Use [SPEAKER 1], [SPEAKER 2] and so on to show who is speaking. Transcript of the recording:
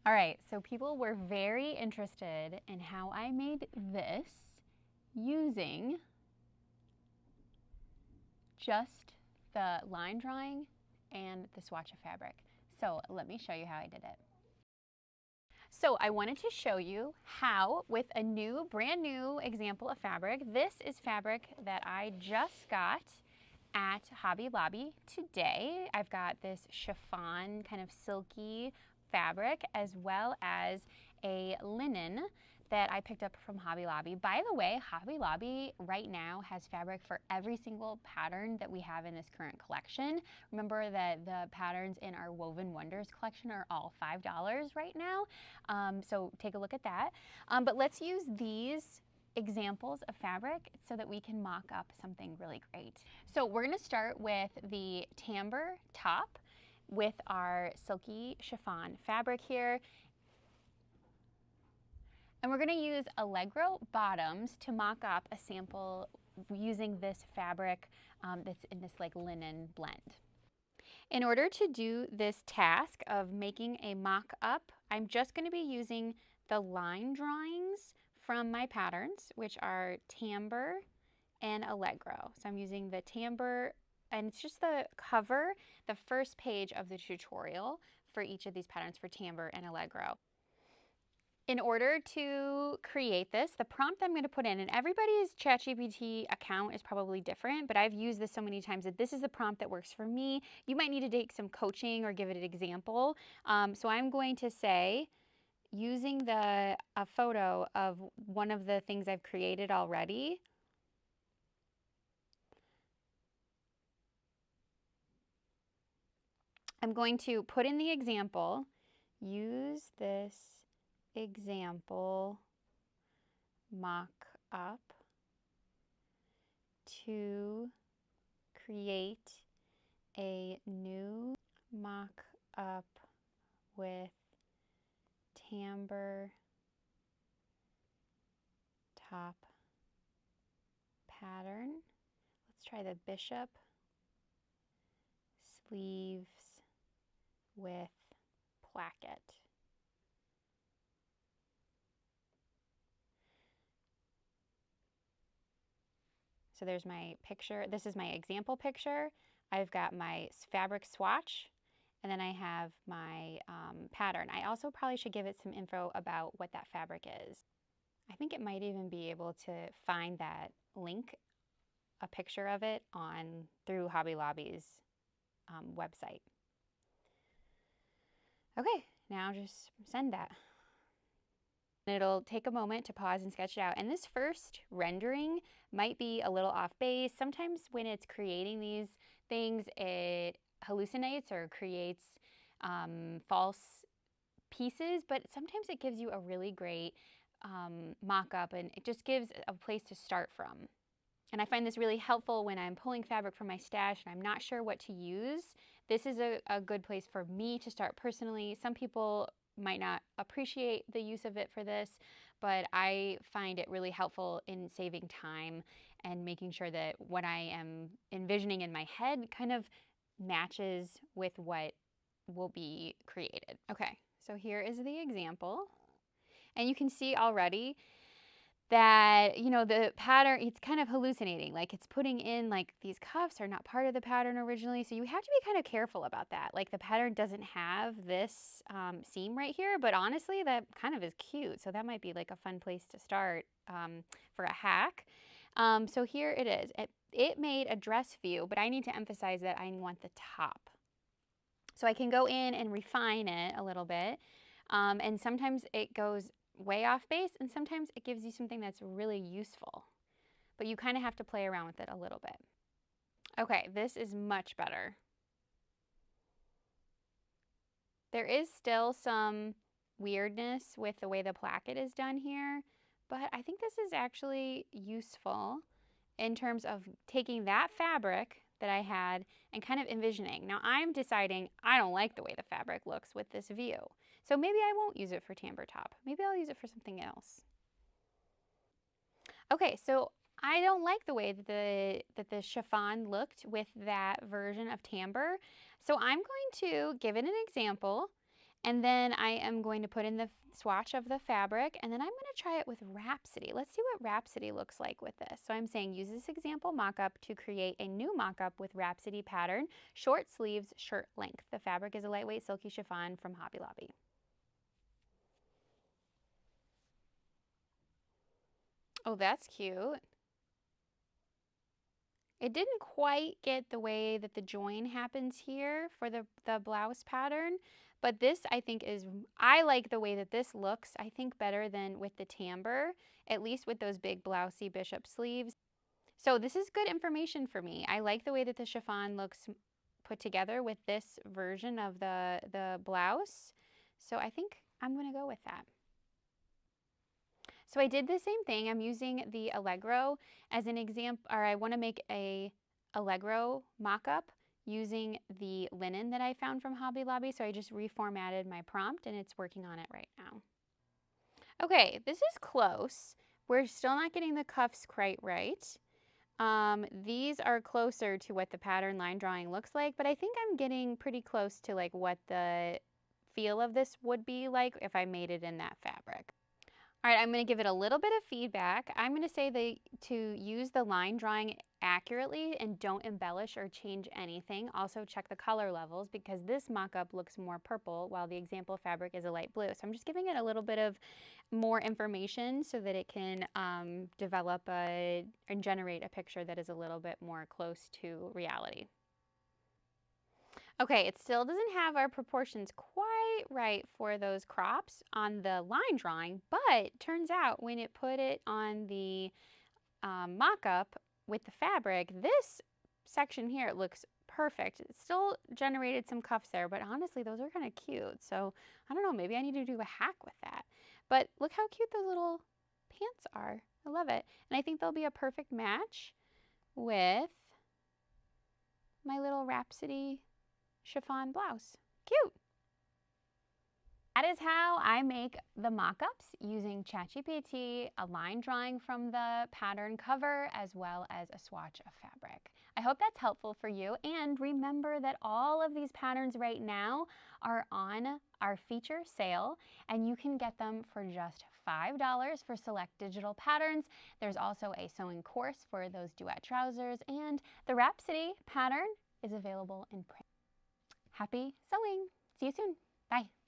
[SPEAKER 1] All right, so people were very interested in how I made this using just the line drawing and the swatch of fabric. So let me show you how I did it. So I wanted to show you how, with a brand new example of fabric, this is fabric that I just got at Hobby Lobby today. I've got this chiffon kind of silky fabric as well as a linen that I picked up from Hobby Lobby. By the way, Hobby Lobby right now has fabric for every single pattern that we have in this current collection. Remember that the patterns in our Woven Wonders collection are all $5 right now. So take a look at that. But let's use these examples of fabric so that we can mock up something really great. So we're going to start with the tambour top with our silky chiffon fabric here. And we're going to use Allegro bottoms to mock up a sample using this fabric that's in this like linen blend. In order to do this task of making a mock-up, I'm just going to be using the line drawings from my patterns, which are tambour and Allegro. So I'm using the tambour, and it's just the cover, the first page of the tutorial for each of these patterns for tambour and Allegro. In order to create this, the prompt I'm going to put in, and everybody's Chat GPT account is probably different, but I've used this so many times that this is the prompt that works for me. You might need to take some coaching or give it an example. So I'm going to say, using a photo of one of the things I've created already, I'm going to put in the example, use this example mock-up to create a new mock-up with tambour top pattern. Let's try the bishop sleeves with placket. So there's my picture. This is my example picture. I've got my fabric swatch, and then I have my pattern. I also probably should give it some info about what that fabric is. I think it might even be able to find that link, a picture of it, through Hobby Lobby's website. Okay, now just send that. It'll take a moment to pause and sketch it out. And this first rendering might be a little off base. Sometimes when it's creating these things, it hallucinates or creates false pieces, but sometimes it gives you a really great mock-up, and it just gives a place to start from. And I find this really helpful when I'm pulling fabric from my stash and I'm not sure what to use. This is a good place for me to start personally. Some people might not appreciate the use of it for this, but I find it really helpful in saving time and making sure that what I am envisioning in my head kind of matches with what will be created. Okay, so here is the example. And you can see already that, you know, the pattern, it's kind of hallucinating. Like it's putting in like these cuffs are not part of the pattern originally. So you have to be kind of careful about that. Like the pattern doesn't have this seam right here, but honestly, that kind of is cute. So that might be like a fun place to start for a hack. So here it is. It made a dress view, but I need to emphasize that I want the top. So I can go in and refine it a little bit. And sometimes it goes way off base, and sometimes it gives you something that's really useful. But you kind of have to play around with it a little bit. Okay, this is much better. There is still some weirdness with the way the placket is done here, but I think this is actually useful in terms of taking that fabric that I had and kind of envisioning. Now I'm deciding I don't like the way the fabric looks with this view. So maybe I won't use it for tambour top. Maybe I'll use it for something else. Okay, so I don't like the way that the chiffon looked with that version of tambour. So I'm going to give it an example And then I am going to put in the swatch of the fabric, and then I'm going to try it with Rhapsody. Let's see what Rhapsody looks like with this. So I'm saying use this example mock-up to create a new mock-up with Rhapsody pattern, short sleeves, shirt length. The fabric is a lightweight silky chiffon from Hobby Lobby. Oh, that's cute. It didn't quite get the way that the join happens here for the blouse pattern, but this I think is, I like the way that this looks, I think better than with the timbre, at least with those big blousey bishop sleeves. So this is good information for me. I like the way that the chiffon looks put together with this version of the blouse. So I think I'm gonna go with that. So I did the same thing. I'm using the Allegro as an example, or I want to make a Allegro mock-up using the linen that I found from Hobby Lobby. So I just reformatted my prompt and it's working on it right now. Okay, this is close. We're still not getting the cuffs quite right. These are closer to what the pattern line drawing looks like, but I think I'm getting pretty close to like what the feel of this would be like if I made it in that fabric. All right, I'm going to give it a little bit of feedback. I'm going to say to use the line drawing accurately and don't embellish or change anything. Also check the color levels because this mock-up looks more purple while the example fabric is a light blue. So I'm just giving it a little bit of more information so that it can develop and generate a picture that is a little bit more close to reality. Okay, it still doesn't have our proportions quite right for those crops on the line drawing, but turns out when it put it on the mock-up with the fabric, this section here looks perfect. It still generated some cuffs there, but honestly, those are kind of cute. So I don't know, maybe I need to do a hack with that. But look how cute those little pants are. I love it. And I think they'll be a perfect match with my little Rhapsody chiffon blouse. Cute. That is how I make the mock-ups using Chat GPT, a line drawing from the pattern cover, as well as a swatch of fabric. I hope that's helpful for you, and remember that all of these patterns right now are on our feature sale, and you can get them for just $5 for select digital patterns. There's also a sewing course for those duet trousers, and the Rhapsody pattern is available in print. Happy sewing! See you soon. Bye.